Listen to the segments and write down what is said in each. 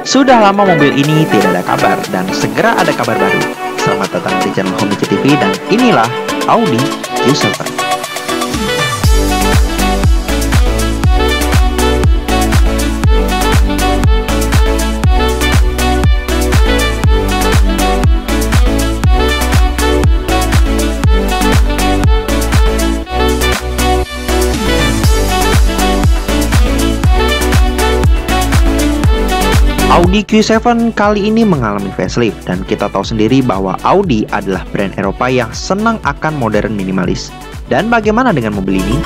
Sudah lama mobil ini tidak ada kabar dan segera ada kabar baru. Selamat datang di channel Homichi TV dan inilah Audi Q7. Audi Q7 kali ini mengalami facelift dan kita tahu sendiri bahwa Audi adalah brand Eropa yang senang akan modern minimalis. Dan bagaimana dengan mobil ini?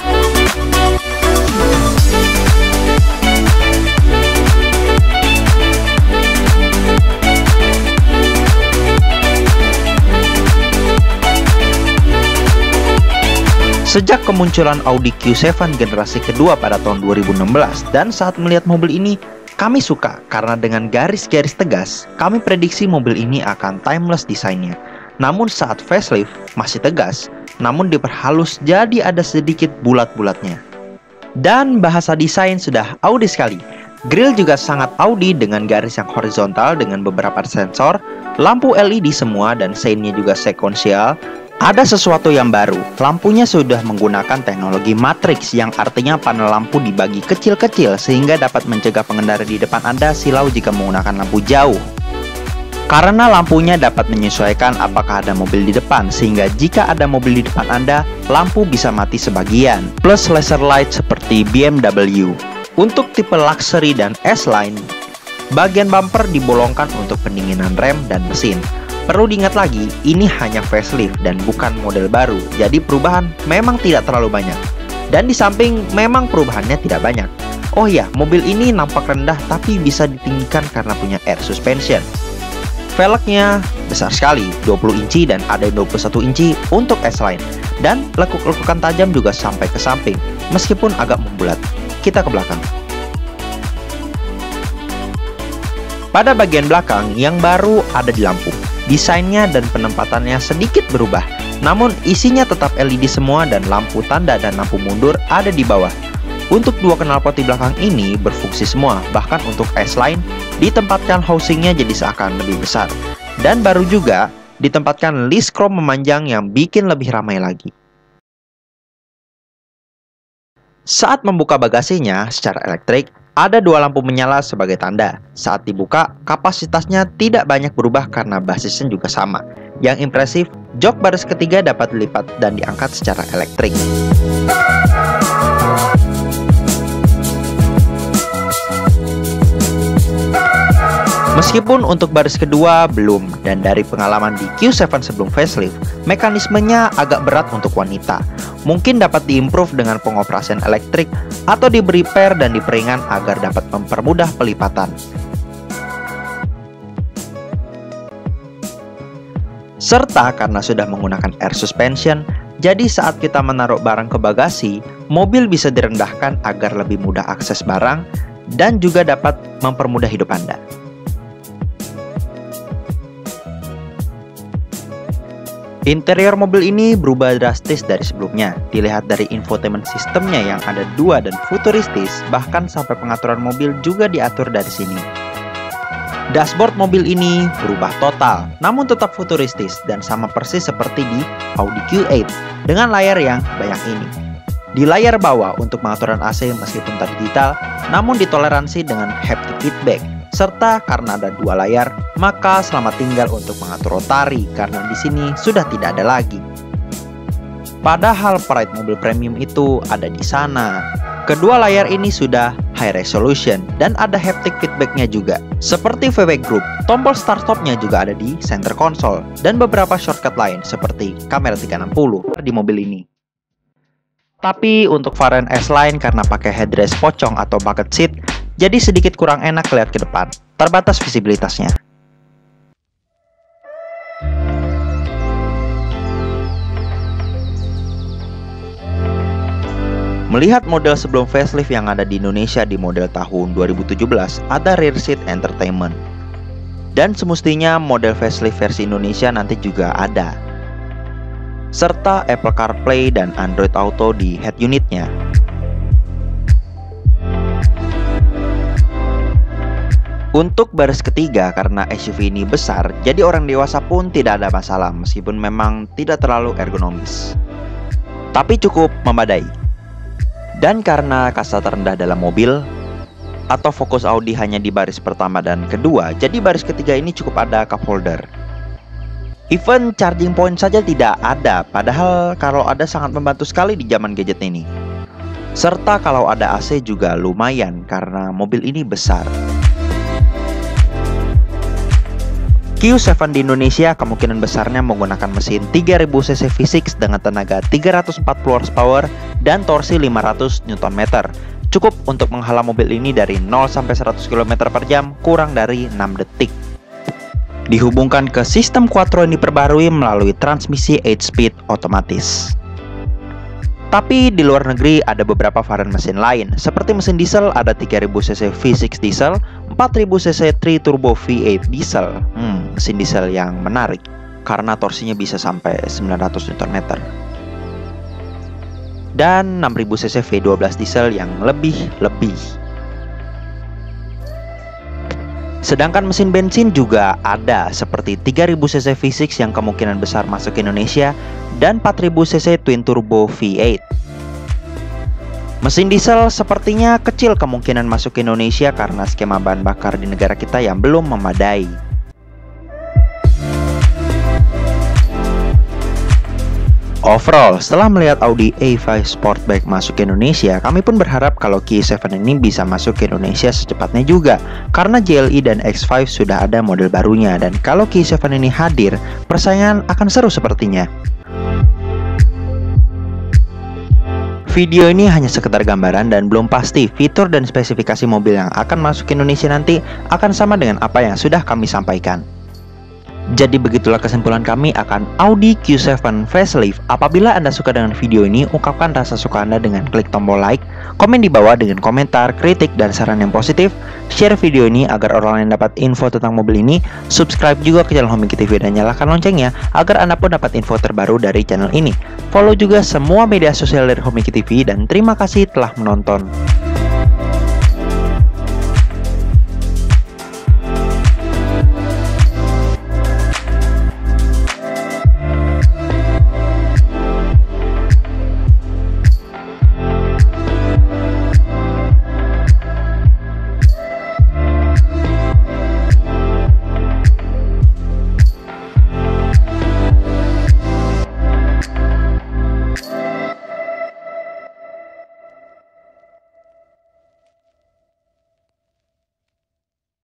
Sejak kemunculan Audi Q7 generasi kedua pada tahun 2016 dan saat melihat mobil ini, kami suka karena dengan garis-garis tegas, kami prediksi mobil ini akan timeless desainnya. Namun saat facelift masih tegas, namun diperhalus jadi ada sedikit bulat-bulatnya. Dan bahasa desain sudah Audi sekali. Grill juga sangat Audi dengan garis yang horizontal dengan beberapa sensor, lampu LED semua dan seinnya juga sekuensial. Ada sesuatu yang baru, lampunya sudah menggunakan teknologi matrix yang artinya panel lampu dibagi kecil-kecil sehingga dapat mencegah pengendara di depan Anda silau jika menggunakan lampu jauh. Karena lampunya dapat menyesuaikan apakah ada mobil di depan sehingga jika ada mobil di depan Anda, lampu bisa mati sebagian. Plus laser light seperti BMW. Untuk tipe luxury dan S-Line, bagian bumper dibolongkan untuk pendinginan rem dan mesin. Perlu diingat lagi, ini hanya facelift dan bukan model baru, jadi perubahan memang tidak terlalu banyak. Dan di samping memang perubahannya tidak banyak. Oh ya, mobil ini nampak rendah tapi bisa ditinggikan karena punya air suspension. Velgnya besar sekali, 20 inci dan ada 21 inci untuk S-Line. Dan lekuk-lekukan tajam juga sampai ke samping, meskipun agak membulat. Kita ke belakang. Pada bagian belakang, yang baru ada di lampu. Desainnya dan penempatannya sedikit berubah, namun isinya tetap LED semua dan lampu tanda dan lampu mundur ada di bawah. Untuk dua knalpot di belakang ini berfungsi semua, bahkan untuk S-Line ditempatkan housingnya jadi seakan lebih besar. Dan baru juga ditempatkan list chrome memanjang yang bikin lebih ramai lagi. Saat membuka bagasinya secara elektrik, ada dua lampu menyala sebagai tanda. Saat dibuka, kapasitasnya tidak banyak berubah karena basisnya juga sama. Yang impresif, jok baris ketiga dapat dilipat dan diangkat secara elektrik. Meskipun untuk baris kedua belum, dan dari pengalaman di Q7 sebelum facelift, mekanismenya agak berat untuk wanita. Mungkin dapat diimprove dengan pengoperasian elektrik atau diberi per dan diperingan agar dapat mempermudah pelipatan. Serta karena sudah menggunakan air suspension, jadi saat kita menaruh barang ke bagasi, mobil bisa direndahkan agar lebih mudah akses barang dan juga dapat mempermudah hidup Anda. Interior mobil ini berubah drastis dari sebelumnya. Dilihat dari infotainment sistemnya yang ada dua dan futuristis, bahkan sampai pengaturan mobil juga diatur dari sini. Dashboard mobil ini berubah total, namun tetap futuristis dan sama persis seperti di Audi Q8 dengan layar yang banyak ini. Di layar bawah untuk pengaturan AC meskipun tak digital, namun ditoleransi dengan haptic feedback. Serta karena ada dua layar, maka selamat tinggal untuk mengatur rotari karena di sini sudah tidak ada lagi. Padahal pride mobil premium itu ada di sana. Kedua layar ini sudah high resolution dan ada haptic feedbacknya juga. Seperti VW Group, tombol start-stopnya juga ada di center console dan beberapa shortcut lain seperti kamera 360 di mobil ini. Tapi untuk varian S-Line karena pakai headrest pocong atau bucket seat, jadi sedikit kurang enak lihat ke depan, terbatas visibilitasnya. Melihat model sebelum facelift yang ada di Indonesia di model tahun 2017, ada rear seat entertainment. Dan semestinya model facelift versi Indonesia nanti juga ada. serta Apple CarPlay dan Android Auto di head unitnya. Untuk baris ketiga, karena SUV ini besar, jadi orang dewasa pun tidak ada masalah meskipun memang tidak terlalu ergonomis, tapi cukup memadai. Dan karena kasta terendah dalam mobil atau fokus Audi hanya di baris pertama dan kedua, jadi baris ketiga ini cukup ada cup holder. Even charging point saja tidak ada, padahal kalau ada sangat membantu sekali di zaman gadget ini. Serta kalau ada AC juga lumayan karena mobil ini besar. Q7 di Indonesia kemungkinan besarnya menggunakan mesin 3000 cc V6 dengan tenaga 340 horsepower dan torsi 500 Nm. Cukup untuk menghala mobil ini dari 0 sampai 100 km per jam kurang dari 6 detik. Dihubungkan ke sistem Quattro yang diperbarui melalui transmisi 8-speed otomatis. Tapi di luar negeri ada beberapa varian mesin lain, seperti mesin diesel ada 3000 cc V6 diesel, 4000 cc Tri-turbo V8 diesel. Mesin diesel yang menarik karena torsinya bisa sampai 900 Nm. Dan 6000 cc V12 diesel yang lebih. Sedangkan mesin bensin juga ada seperti 3000 cc V6 yang kemungkinan besar masuk ke Indonesia dan 4000 cc Twin Turbo V8. Mesin diesel sepertinya kecil kemungkinan masuk ke Indonesia karena skema bahan bakar di negara kita yang belum memadai. Overall, setelah melihat Audi A5 Sportback masuk ke Indonesia, kami pun berharap kalau Q7 ini bisa masuk ke Indonesia secepatnya juga, karena JLE dan X5 sudah ada model barunya, dan kalau Q7 ini hadir, persaingan akan seru sepertinya. Video ini hanya sekedar gambaran dan belum pasti fitur dan spesifikasi mobil yang akan masuk ke Indonesia nanti akan sama dengan apa yang sudah kami sampaikan. Jadi begitulah kesimpulan kami akan Audi Q7 Facelift. Apabila Anda suka dengan video ini, ungkapkan rasa suka Anda dengan klik tombol like, komen di bawah dengan komentar, kritik, dan saran yang positif, share video ini agar orang lain dapat info tentang mobil ini, subscribe juga ke channel Homi TV dan nyalakan loncengnya agar Anda pun dapat info terbaru dari channel ini. Follow juga semua media sosial dari Homi TV dan terima kasih telah menonton.